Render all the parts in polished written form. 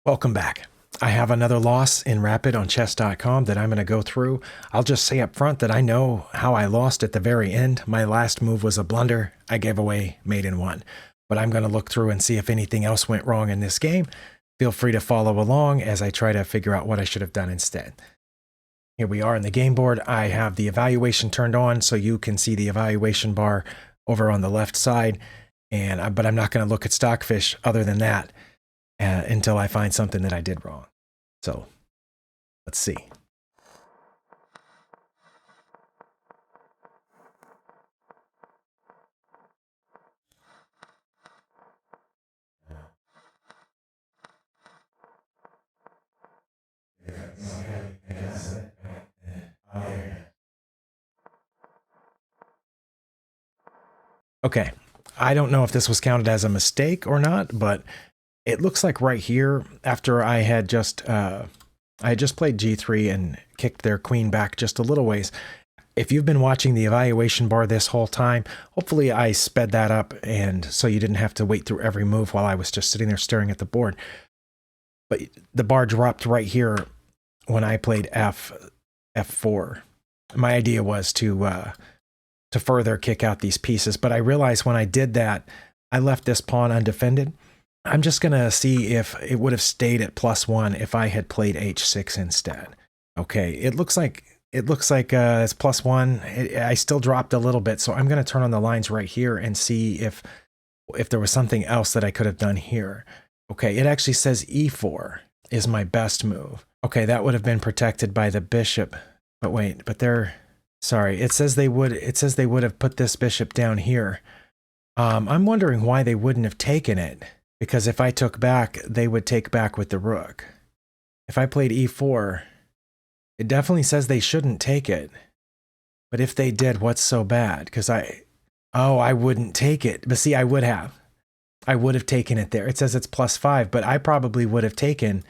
Welcome back. I have another loss in Rapid on chess.com that I'm going to go through. I'll just say up front that I know how I lost at the very end. My last move was a blunder. I gave away mate in one. But I'm going to look through and see if anything else went wrong in this game. Feel free to follow along as I try to figure out what I should have done instead. Here we are in the game board. I have the evaluation turned on so you can see the evaluation bar over on the left side. But I'm not going to look at Stockfish other than that until I find something that I did wrong. So let's see. Okay, I don't know if this was counted as a mistake or not, but it looks like right here, after I had just played G3 and kicked their queen back just a little ways. If you've been watching the evaluation bar this whole time, hopefully I sped that up and so you didn't have to wait through every move while I was just sitting there staring at the board. But the bar dropped right here when I played F4. My idea was to further kick out these pieces, but I realized when I did that, I left this pawn undefended. I'm just going to see if it would have stayed at +1 if I had played H6 instead. Okay, it looks like it's +1. I still dropped a little bit, so I'm going to turn on the lines right here and see if there was something else that I could have done here. Okay, it actually says E4 is my best move. Okay, that would have been protected by the bishop. But wait, sorry, it says they would have put this bishop down here. I'm wondering why they wouldn't have taken it, because if I took back, they would take back with the rook. If I played E4, it definitely says they shouldn't take it. But if they did, what's so bad? Because I wouldn't take it. But see, I would have taken it there. It says it's +5, but I probably would have taken,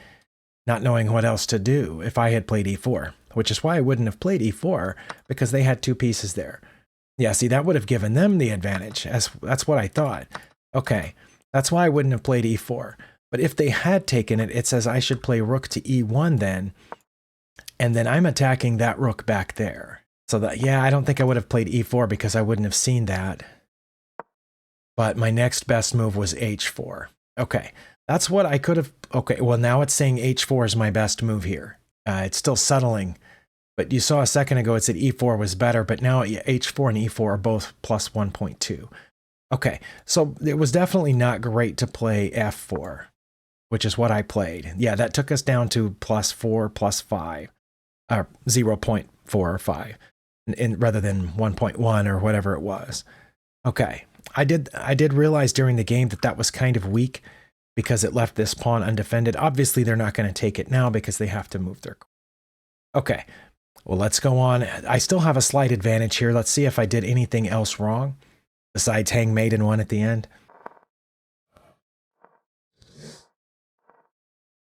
not knowing what else to do, if I had played E4, which is why I wouldn't have played E4, because they had two pieces there. Yeah, see, that would have given them the advantage. That's what I thought. Okay, that's why I wouldn't have played E4. But if they had taken it, it says I should play rook to E1 then, and then I'm attacking that rook back there. So that, yeah, I don't think I would have played E4 because I wouldn't have seen that. But my next best move was H4. Okay, that's what I could have. Okay, well, now it's saying H4 is my best move here. It's still settling. But you saw a second ago it said E4 was better, but now H4 and E4 are both +1.2. Okay, so it was definitely not great to play F4, which is what I played. Yeah, that took us down to +4, +5, or 0.4 or 5, rather than 1.1 or whatever it was. Okay, I did realize during the game that was kind of weak because it left this pawn undefended. Obviously, they're not going to take it now because they have to move their... Okay, well, let's go on. I still have a slight advantage here. Let's see if I did anything else wrong besides hang mate in one at the end.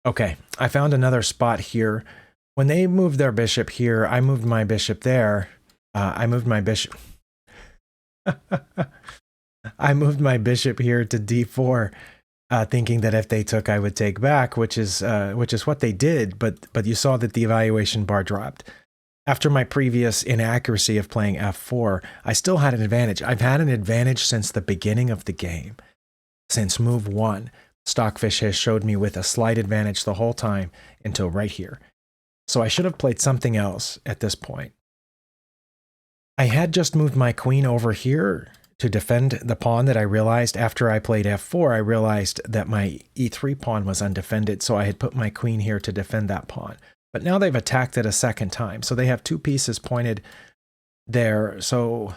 Okay, I found another spot here. When they moved their bishop here, I moved my bishop there. I moved my bishop... I moved my bishop here to D4, thinking that if they took, I would take back, which is what they did. But you saw that the evaluation bar dropped. After my previous inaccuracy of playing F4, I still had an advantage. I've had an advantage since the beginning of the game. Since move 1, Stockfish has showed me with a slight advantage the whole time until right here. So I should have played something else at this point. I had just moved my queen over here to defend the pawn that I realized after I played F4, I realized that my E3 pawn was undefended, so I had put my queen here to defend that pawn. But now they've attacked it a second time, so they have two pieces pointed there. So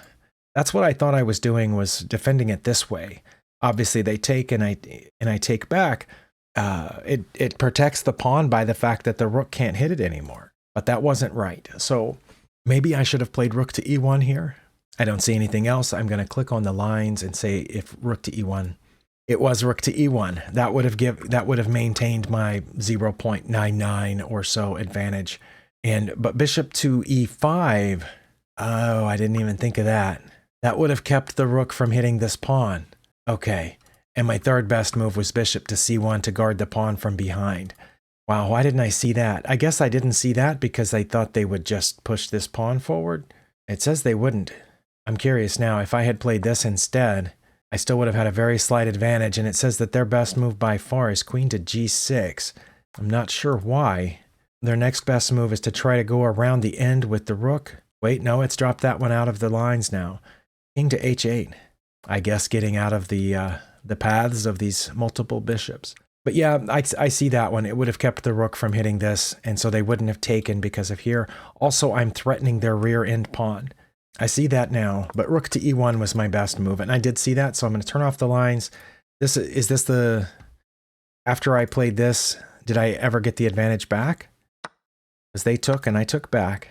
that's what I thought I was doing, was defending it this way. Obviously, they take and I take back. It protects the pawn by the fact that the rook can't hit it anymore. But that wasn't right. So maybe I should have played rook to E1 here. I don't see anything else. I'm going to click on the lines and say if rook to E1. It was rook to E1. That would have maintained my 0.99 or so advantage. But bishop to E5. Oh, I didn't even think of that. That would have kept the rook from hitting this pawn. Okay. And my third best move was bishop to c1 to guard the pawn from behind. Wow, why didn't I see that? I guess I didn't see that because I thought they would just push this pawn forward. It says they wouldn't. I'm curious now, if I had played this instead, I still would have had a very slight advantage, and it says that their best move by far is queen to g6. I'm not sure why. Their next best move is to try to go around the end with the rook. Wait, no, it's dropped that one out of the lines now. King to h8. I guess getting out of the paths of these multiple bishops. But yeah, I see that one. It would have kept the rook from hitting this, and so they wouldn't have taken because of here. Also, I'm threatening their rear end pawn. I see that now, but rook to e1 was my best move, and I did see that, so I'm going to turn off the lines. Is this the... After I played this, did I ever get the advantage back? Because they took, and I took back.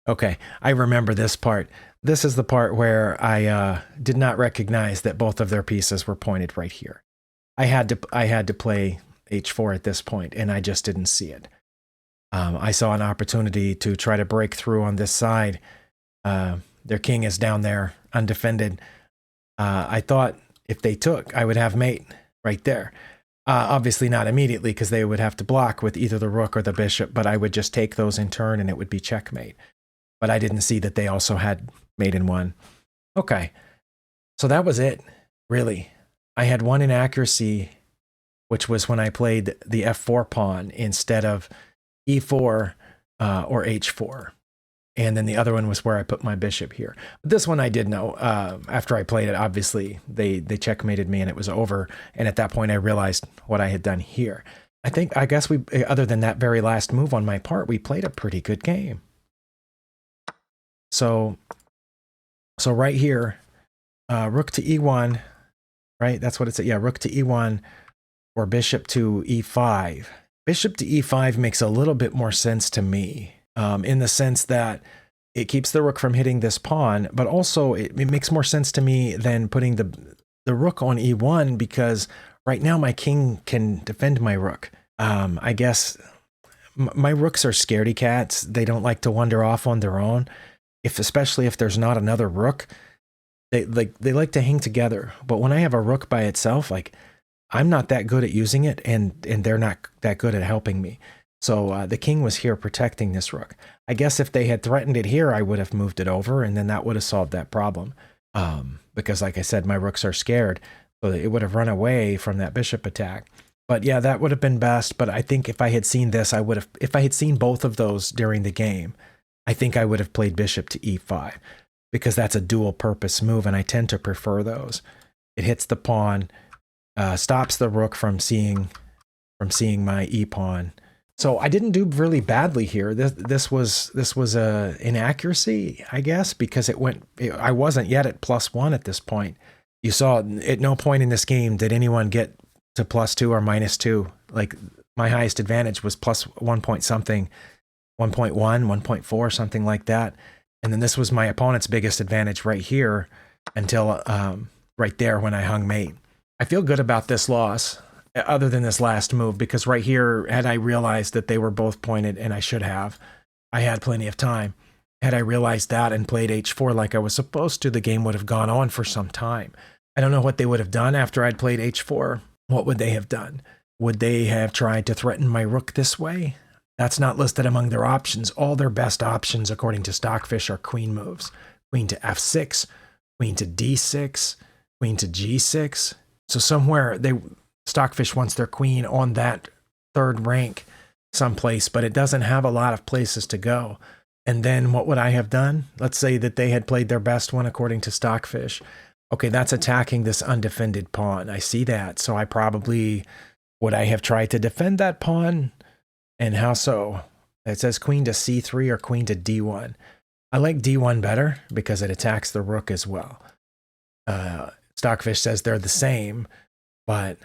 Okay, I remember this part. This is the part where I did not recognize that both of their pieces were pointed right here. I had to play h4 at this point, and I just didn't see it. I saw an opportunity to try to break through on this side. Their king is down there, undefended. I thought if they took, I would have mate right there. Obviously not immediately, because they would have to block with either the rook or the bishop, but I would just take those in turn, and it would be checkmate. But I didn't see that they also had mate in one. Okay, so that was it, really. I had one inaccuracy, which was when I played the f4 pawn instead of e4 or h4. And then the other one was where I put my bishop here. But this one I did know. After I played it, obviously, they checkmated me and it was over. And at that point, I realized what I had done here. I guess we, other than that very last move on my part, we played a pretty good game. So right here, rook to e1, right? That's what it said. Yeah, rook to e1 or bishop to e5. Bishop to e5 makes a little bit more sense to me, in the sense that it keeps the rook from hitting this pawn, but also it makes more sense to me than putting the rook on e1, because right now my king can defend my rook. I guess my rooks are scaredy cats. They don't like to wander off on their own. Especially if there's not another rook, they like to hang together. But when I have a rook by itself, like, I'm not that good at using it, and they're not that good at helping me. So the king was here protecting this rook. I guess if they had threatened it here, I would have moved it over, and then that would have solved that problem. Because like I said, my rooks are scared, so it would have run away from that bishop attack. But yeah, that would have been best. But I think if I had seen this, if I had seen both of those during the game, I think I would have played bishop to e5, because that's a dual purpose move, and I tend to prefer those. It hits the pawn, stops the rook from seeing my e-pawn. So I didn't do really badly here. This was a inaccuracy, I guess, because I wasn't yet at +1 at this point. You saw at no point in this game did anyone get to +2 or -2. Like, my highest advantage was +1 point something. 1.1, 1.4, something like that. And then this was my opponent's biggest advantage right here until right there when I hung mate. I feel good about this loss, other than this last move, because right here, had I realized that they were both pointed, and I should have, I had plenty of time. Had I realized that and played h4 like I was supposed to, the game would have gone on for some time. I don't know what they would have done after I'd played h4. What would they have done? Would they have tried to threaten my rook this way? That's not listed among their options. All their best options, according to Stockfish, are queen moves. Queen to f6, queen to d6, queen to g6. So somewhere, Stockfish wants their queen on that third rank someplace, but it doesn't have a lot of places to go. And then what would I have done? Let's say that they had played their best one according to Stockfish. Okay, that's attacking this undefended pawn. I see that. So would I have tried to defend that pawn? And how so? It says queen to c3 or queen to d1. I like d1 better because it attacks the rook as well. Stockfish says they're the same, but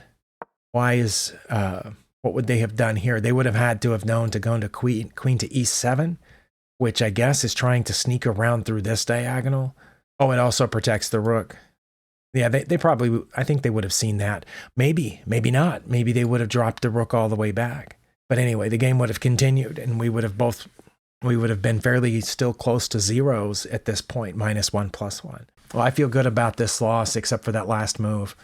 what would they have done here? They would have had to have known to go into queen to e7, which I guess is trying to sneak around through this diagonal. Oh, it also protects the rook. Yeah, they probably, I think they would have seen that. Maybe not. Maybe they would have dropped the rook all the way back. But anyway, the game would have continued, and we would have been fairly still close to zeros at this point, -1, +1. Well, I feel good about this loss, except for that last move.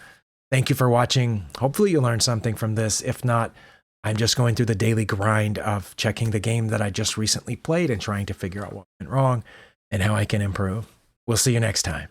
Thank you for watching. Hopefully you learned something from this. If not, I'm just going through the daily grind of checking the game that I just recently played and trying to figure out what went wrong and how I can improve. We'll see you next time.